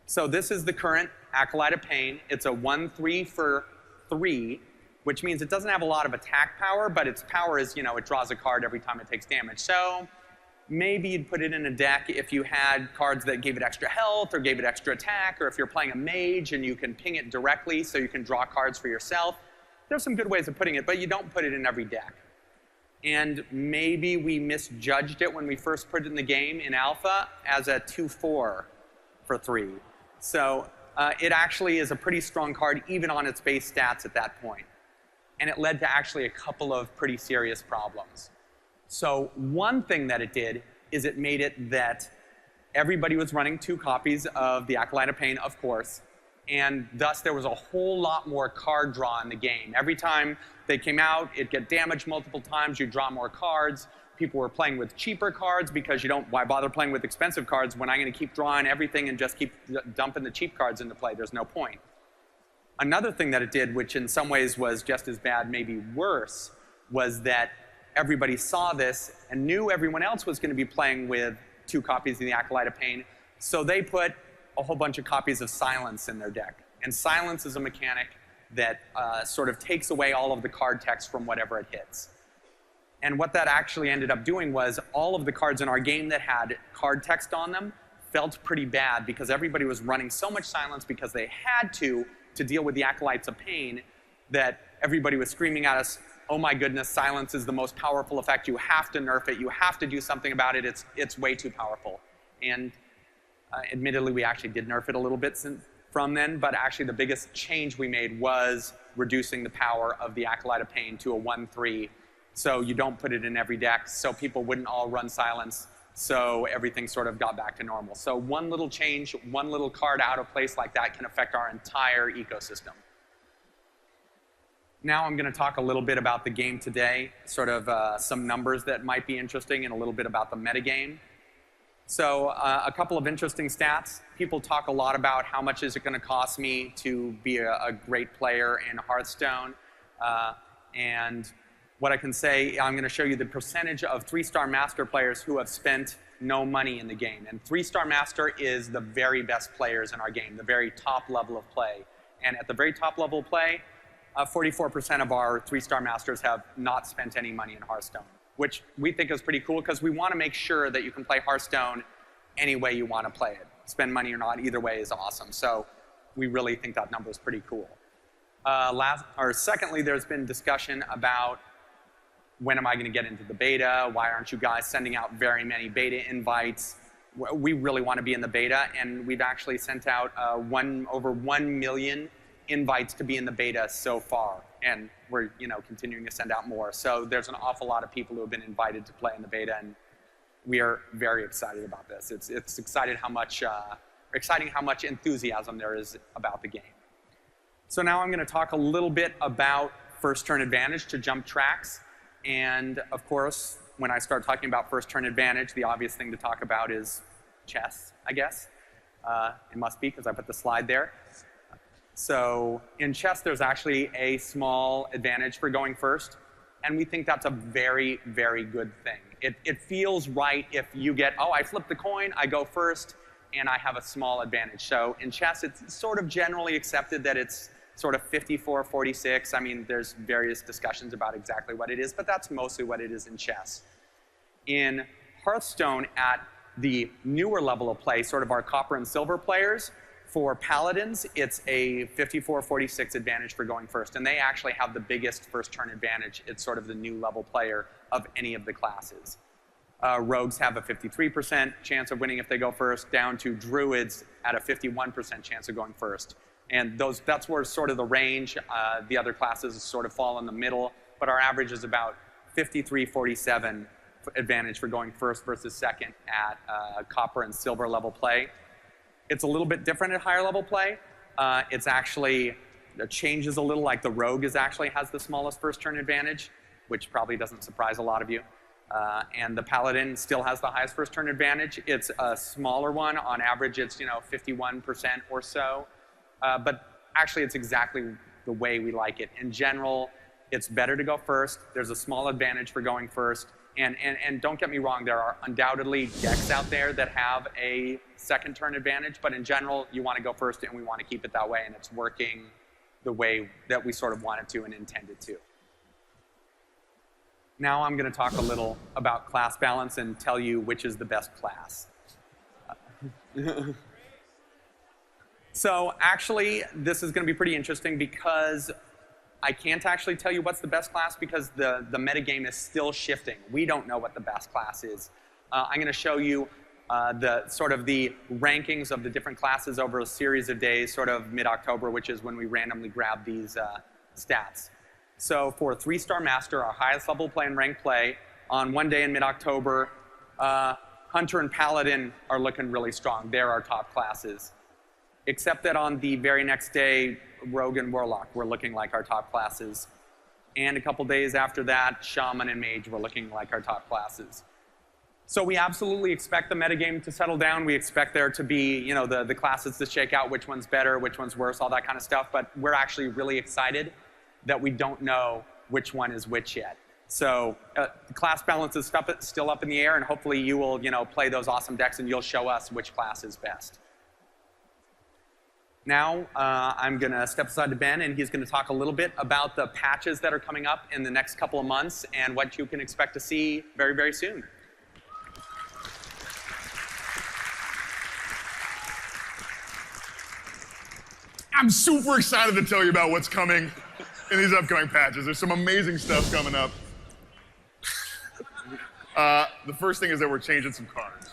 S1: So this is the current Acolyte of Pain. It's a 1/3 for 3, which means it doesn't have a lot of attack power, but its power is, you know, it draws a card every time it takes damage. So maybe you'd put it in a deck if you had cards that gave it extra health or gave it extra attack, or if you're playing a mage and you can ping it directly so you can draw cards for yourself. There's some good ways of putting it, but you don't put it in every deck. And maybe we misjudged it when we first put it in the game in alpha as a 2/4 for 3. So it actually is a pretty strong card even on its base stats at that point. And it led to actually a couple of pretty serious problems. So one thing that it did is it made it that everybody was running 2 copies of the Acolyte of Pain, of course, and thus there was a whole lot more card draw in the game. Every time they came out, it'd get damaged multiple times, you'd draw more cards. People were playing with cheaper cards because why bother playing with expensive cards when I'm going to keep drawing everything and just keep dumping the cheap cards into play? There's no point. Another thing that it did, which in some ways was just as bad, maybe worse, was that everybody saw this and knew everyone else was going to be playing with 2 copies of the Acolyte of Pain, so they put a whole bunch of copies of Silence in their deck. And Silence is a mechanic that sort of takes away all of the card text from whatever it hits. And what that actually ended up doing was all of the cards in our game that had card text on them felt pretty bad because everybody was running so much Silence because they had to deal with the Acolytes of Pain, that everybody was screaming at us, oh my goodness, Silence is the most powerful effect, you have to nerf it, you have to do something about it, it's way too powerful. And admittedly, we actually did nerf it a little bit from then, but actually the biggest change we made was reducing the power of the Acolyte of Pain to a 1/3, so you don't put it in every deck, so people wouldn't all run Silence, so everything sort of got back to normal. So one little change, one little card out of place like that can affect our entire ecosystem. Now I'm going to talk a little bit about the game today, sort of some numbers that might be interesting, and a little bit about the metagame. So a couple of interesting stats. People talk a lot about how much is it going to cost me to be a great player in Hearthstone. And what I can say, I'm going to show you the percentage of 3-star master players who have spent no money in the game. And 3-star master is the very best players in our game, the very top level of play. And at the very top level of play, 44% of our 3-star masters have not spent any money in Hearthstone, which we think is pretty cool because we want to make sure that you can play Hearthstone any way you want to play it. Spend money or not, either way is awesome. So we really think that number is pretty cool. Secondly, there's been discussion about when am I going to get into the beta? Why aren't you guys sending out very many beta invites? We really want to be in the beta, and we've actually sent out over 1 million invites to be in the beta so far, and we're continuing to send out more. So there's an awful lot of people who have been invited to play in the beta, and we are very excited about this. It's exciting how much enthusiasm there is about the game. So now I'm going to talk a little bit about first turn advantage to jump tracks. And of course, when I start talking about first turn advantage, the obvious thing to talk about is chess, I guess. It must be because I put the slide there. So in chess, there's actually a small advantage for going first. And we think that's a very, very good thing. It feels right if you get, oh, I flipped the coin, I go first, and I have a small advantage. So in chess, it's sort of generally accepted that it's sort of 54-46. I mean, there's various discussions about exactly what it is, but that's mostly what it is in chess. In Hearthstone, at the newer level of play, sort of our copper and silver players, for paladins, it's a 54-46 advantage for going first, and they actually have the biggest first turn advantage. It's sort of the new level player of any of the classes. Rogues have a 53% chance of winning if they go first, down to Druids at a 51% chance of going first. And that's where sort of the range. The other classes sort of fall in the middle, but our average is about 53-47 advantage for going first versus second at copper and silver level play. It's a little bit different at higher level play. It changes a little, like the Rogue has the smallest first turn advantage, which probably doesn't surprise a lot of you. And the Paladin still has the highest first turn advantage. It's a smaller one. On average, it's 51% or so. But actually, it's exactly the way we like it. In general, it's better to go first. There's a small advantage for going first. And don't get me wrong, there are undoubtedly decks out there that have a second turn advantage. But in general, you want to go first, and we want to keep it that way. And it's working the way that we sort of wanted to and intended to. Now I'm going to talk a little about class balance and tell you which is the best class. So actually, this is going to be pretty interesting because I can't actually tell you what's the best class because the metagame is still shifting. We don't know what the best class is. I'm going to show you the rankings of the different classes over a series of days, sort of mid-October, which is when we randomly grab these stats. So for 3-star Master, our highest level play and ranked play, on one day in mid-October, Hunter and Paladin are looking really strong. They're our top classes. Except that on the very next day, Rogue and Warlock were looking like our top classes. And a couple days after that, Shaman and Mage were looking like our top classes. So we absolutely expect the metagame to settle down. We expect there to be, the classes to shake out which one's better, which one's worse, all that kind of stuff. But we're actually really excited that we don't know which one is which yet. So the class balance is still up in the air, and hopefully you will, play those awesome decks and you'll show us which class is best. Now I'm going to step aside to Ben, and he's going to talk a little bit about the patches that are coming up in the next couple of months and what you can expect to see very, very soon.
S5: I'm super excited to tell you about what's coming in these upcoming patches. There's some amazing stuff coming up. The first thing is that we're changing some cards.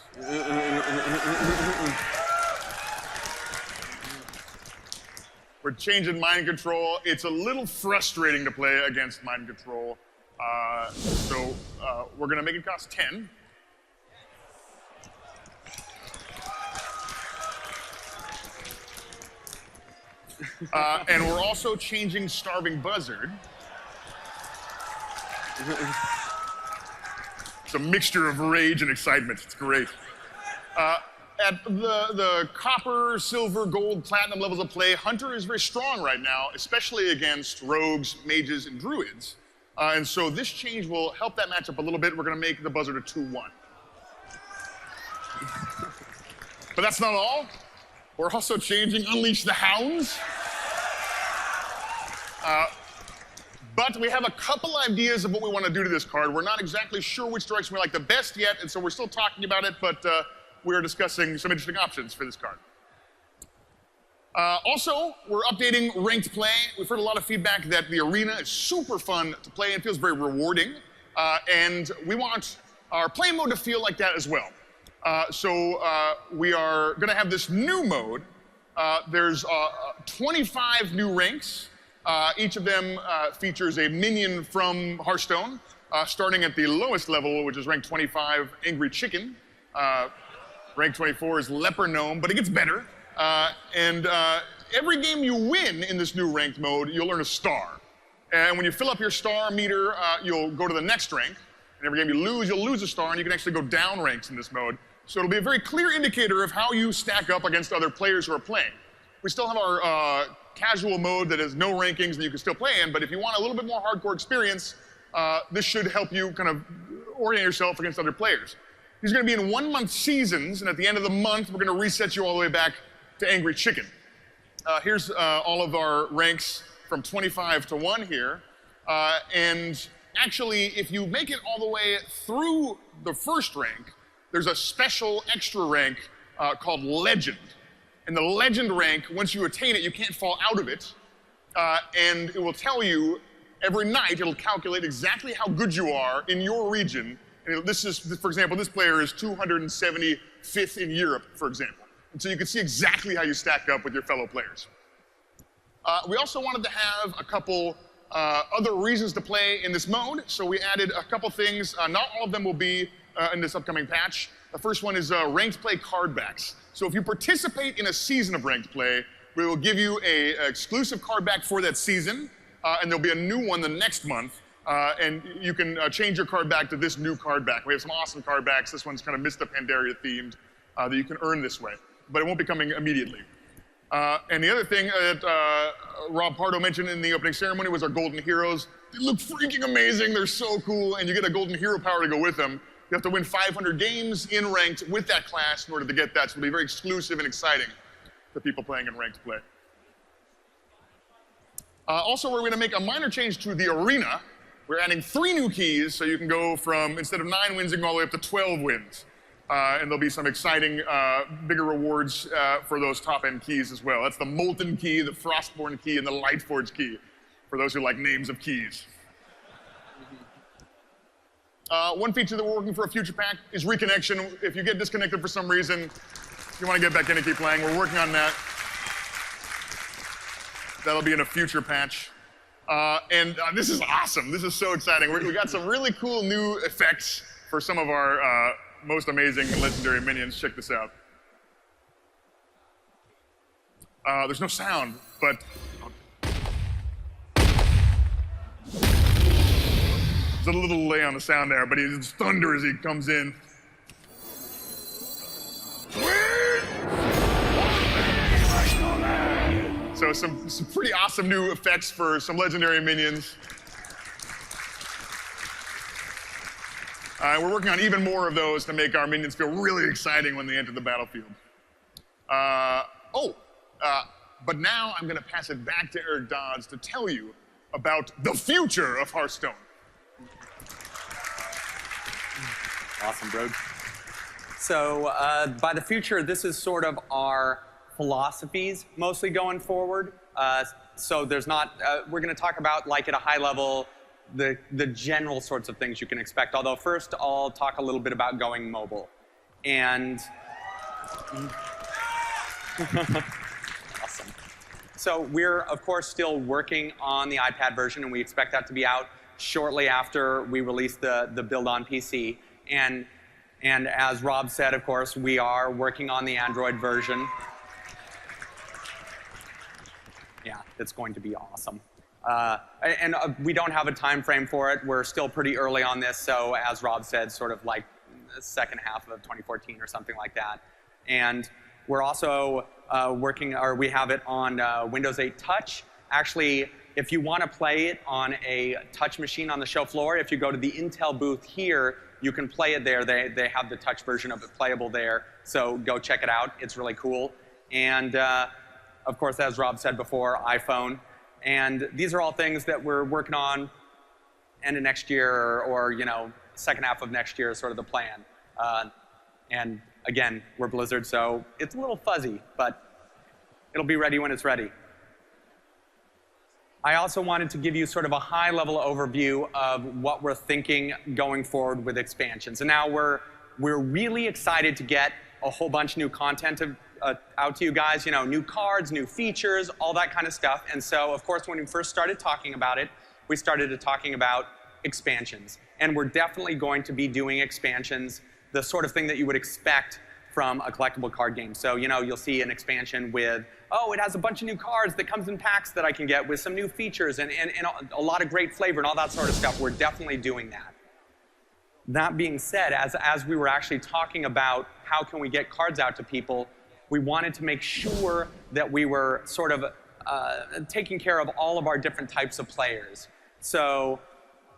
S5: We're changing Mind Control. It's a little frustrating to play against Mind Control. So we're going to make it cost 10. And we're also changing Starving Buzzard. It's a mixture of rage and excitement. It's great. At the copper, silver, gold, platinum levels of play, Hunter is very strong right now, especially against rogues, mages, and druids. And so this change will help that matchup a little bit. We're going to make the Buzzard a 2-1. But that's not all. We're also changing Unleash the Hounds. But we have a couple ideas of what we want to do to this card. We're not exactly sure which direction we like the best yet, and so we're still talking about it, but we're discussing some interesting options for this card. Also, we're updating ranked play. We've heard a lot of feedback that the arena is super fun to play and feels very rewarding, and we want our play mode to feel like that as well. So we are going to have this new mode. There's 25 new ranks. Each of them features a minion from Hearthstone, starting at the lowest level, which is rank 25, Angry Chicken. Rank 24 is Leper Gnome, but it gets better. And every game you win in this new ranked mode, you'll earn a star. And when you fill up your star meter, you'll go to the next rank. And every game you lose, you'll lose a star, and you can actually go down ranks in this mode. So it'll be a very clear indicator of how you stack up against other players who are playing. We still have our casual mode that has no rankings that you can still play in, but if you want a little bit more hardcore experience, this should help you kind of orient yourself against other players. These are going to be in 1-month seasons, and at the end of the month, we're going to reset you all the way back to Angry Chicken. Here's all of our ranks from 25 to 1 here. And actually, if you make it all the way through the first rank, there's a special extra rank called Legend. And the Legend rank, once you attain it, you can't fall out of it. And it will tell you every night, it'll calculate exactly how good you are in your region And this is, for example, this player is 275th in Europe, for example. And so you can see exactly how you stack up with your fellow players. We also wanted to have a couple other reasons to play in this mode, so we added a couple things. Not all of them will be in this upcoming patch. The first one is ranked play card backs. So if you participate in a season of ranked play, we will give you an exclusive card back for that season, and there'll be a new one the next month, and you can change your card back to this new card back. We have some awesome card backs. This one's kind of Mr. Pandaria themed that you can earn this way, but it won't be coming immediately. And the other thing that Rob Pardo mentioned in the opening ceremony was our Golden Heroes. They look freaking amazing. They're so cool, and you get a Golden Hero power to go with them. You have to win 500 games in ranked with that class in order to get that, so it'll be very exclusive and exciting to people playing in ranked play. Also, we're going to make a minor change to the arena. We're adding 3 new keys, so you can go from, instead of 9 wins, you can go all the way up to 12 wins. And there'll be some exciting, bigger rewards for those top-end keys as well. That's the Molten Key, the Frostborn Key, and the Lightforge Key, for those who like names of keys. One feature that we're working for a future pack is reconnection. If you get disconnected for some reason, you want to get back in and keep playing, we're working on that. That'll be in a future patch. And this is awesome. This is so exciting. We got some really cool new effects for some of our most amazing and legendary minions. Check this out. There's no sound, but there's a little delay on the sound there, but it's thunder as he comes in. So some pretty awesome new effects for some legendary minions. We're working on even more of those to make our minions feel really exciting when they enter the battlefield. But now I'm going to pass it back to Eric Dodds to tell you about the future of Hearthstone.
S1: Awesome, bro. So by the future, this is sort of our philosophies mostly going forward. So there's not, we're going to talk about, like, at a high level, the general sorts of things you can expect. Although first I'll talk a little bit about going mobile. And awesome. So we're, of course, still working on the iPad version, and we expect that to be out shortly after we release the build on PC. And as Rob said, of course, we are working on the Android version. Yeah, it's going to be awesome. We don't have a time frame for it. We're still pretty early on this, so as Rob said, sort of like the second half of 2014 or something like that. And we're also working, or we have it on Windows 8 Touch. Actually, if you want to play it on a touch machine on the show floor, if you go to the Intel booth here, you can play it there. They have the touch version of it playable there, so go check it out. It's really cool. And of course, as Rob said before, iPhone. And these are all things that we're working on end of next year or you know, second half of next year is sort of the plan. And again, we're Blizzard, so it's a little fuzzy, but it'll be ready when it's ready. I also wanted to give you sort of a high-level overview of what we're thinking going forward with expansions. And now we're really excited to get a whole bunch of new content out to you guys, you know, new cards, new features, all that kind of stuff. And so, of course, when we first started talking about it, we started talking about expansions. And we're definitely going to be doing expansions, the sort of thing that you would expect from a collectible card game. So, you know, you'll see an expansion with, oh, it has a bunch of new cards that comes in packs that I can get with some new features and a lot of great flavor and all that sort of stuff. We're definitely doing that. That being said, as we were actually talking about how can we get cards out to people, we wanted to make sure that we were sort of taking care of all of our different types of players. So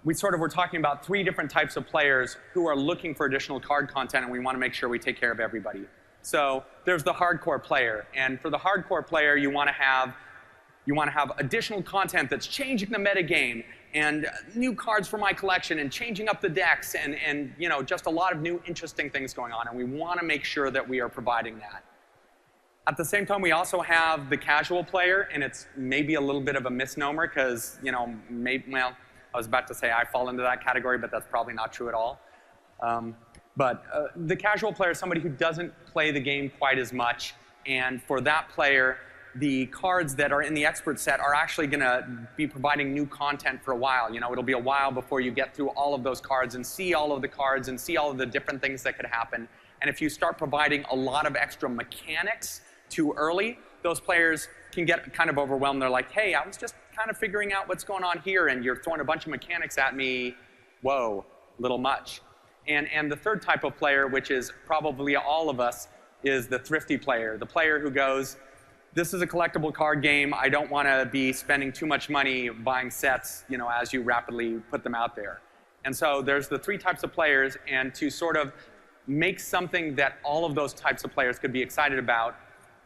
S1: we sort of were talking about 3 different types of players who are looking for additional card content, and we want to make sure we take care of everybody. So there's the hardcore player, and for the hardcore player, you want to have additional content that's changing the metagame, and new cards for my collection, and changing up the decks, and you know, just a lot of new interesting things going on, and we want to make sure that we are providing that. At the same time, we also have the casual player, and it's maybe a little bit of a misnomer because, you know, well, I was about to say I fall into that category, but that's probably not true at all. But the casual player is somebody who doesn't play the game quite as much, and for that player, the cards that are in the expert set are actually going to be providing new content for a while. It'll be a while before you get through all of those cards and see all of the cards and see all of the different things that could happen. And if you start providing a lot of extra mechanics too early, those players can get kind of overwhelmed. They're like, hey, I was just kind of figuring out what's going on here, and you're throwing a bunch of mechanics at me. Whoa, little much. And the third type of player, which is probably all of us, is the thrifty player. The player who goes, this is a collectible card game. I don't want to be spending too much money buying sets, as you rapidly put them out there. And so there's the three types of players, and to sort of make something that all of those types of players could be excited about,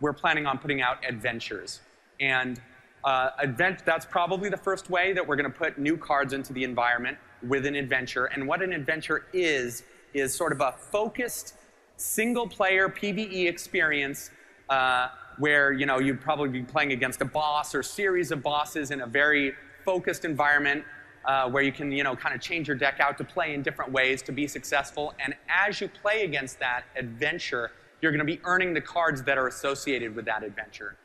S1: we're planning on putting out adventures. And that's probably the first way that we're going to put new cards into the environment with an adventure. And what an adventure is sort of a focused single-player PvE experience where you'd probably be playing against a boss or series of bosses in a very focused environment where you can kind of change your deck out to play in different ways to be successful. And as you play against that adventure, you're going to be earning the cards that are associated with that adventure.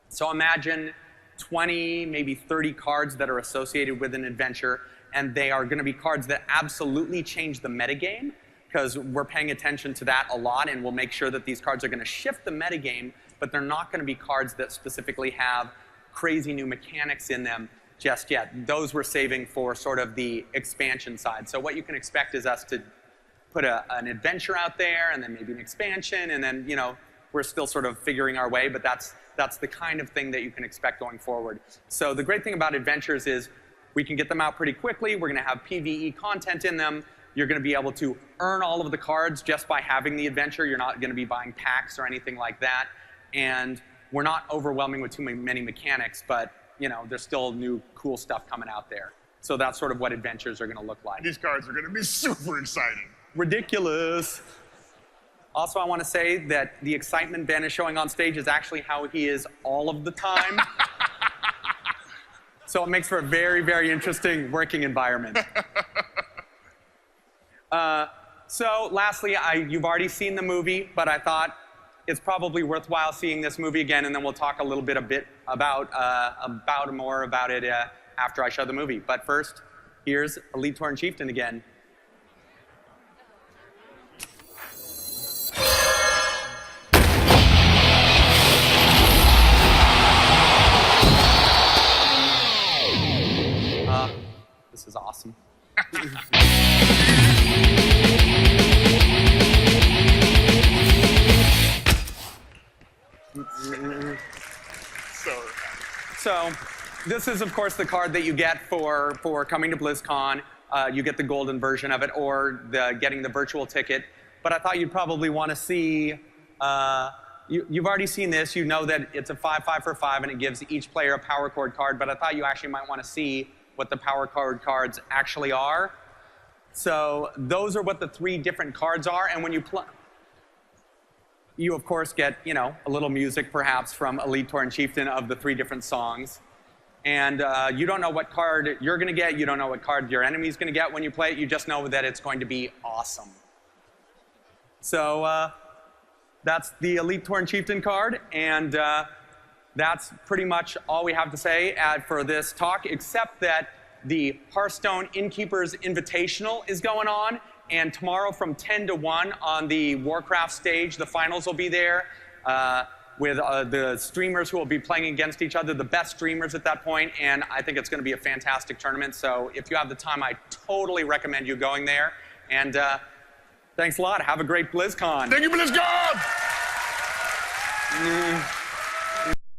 S1: So imagine 20, maybe 30 cards that are associated with an adventure, and they are going to be cards that absolutely change the metagame, because we're paying attention to that a lot, and we'll make sure that these cards are going to shift the metagame, but they're not going to be cards that specifically have crazy new mechanics in them just yet. Those we're saving for sort of the expansion side. So what you can expect is us to put an adventure out there, and then maybe an expansion, and then we're still sort of figuring our way, but that's the kind of thing that you can expect going forward. So the great thing about adventures is we can get them out pretty quickly. We're going to have PvE content in them. You're going to be able to earn all of the cards just by having the adventure. You're not going to be buying packs or anything like that. And we're not overwhelming with too many mechanics, but there's still new cool stuff coming out there. So that's sort of what adventures are going to look like.
S5: These cards are going to be super exciting.
S1: Ridiculous. Also, I want to say that the excitement Ben is showing on stage is actually how he is all of the time. So it makes for a very, very interesting working environment. So lastly, you've already seen the movie, but I thought it's probably worthwhile seeing this movie again, and then we'll talk a little bit more about it after I show the movie. But first, here's Elite Tauren Chieftain again. This is awesome. So this is, of course, the card that you get for coming to BlizzCon. You get the golden version of it, or getting the virtual ticket. But I thought you'd probably want to see. You've already seen this. You know that it's a 5/5 for 5, and it gives each player a power chord card. But I thought you actually might want to see what the power chord cards actually are. So those are what the 3 different cards are. And when you play, you of course get a little music perhaps from Elite Tauren Chieftain of the 3 different songs. And you don't know what card you're going to get. You don't know what card your enemy's going to get when you play it. You just know that it's going to be awesome. So that's the Elite Tauren Chieftain card, and that's pretty much all we have to say for this talk, except that the Hearthstone Innkeepers Invitational is going on, and tomorrow from 10 to 1 on the Warcraft stage, the finals will be there with the streamers who will be playing against each other, the best streamers at that point, and I think it's going to be a fantastic tournament. So if you have the time, I totally recommend you going there. And thanks a lot. Have a great BlizzCon.
S5: Thank you, BlizzCon!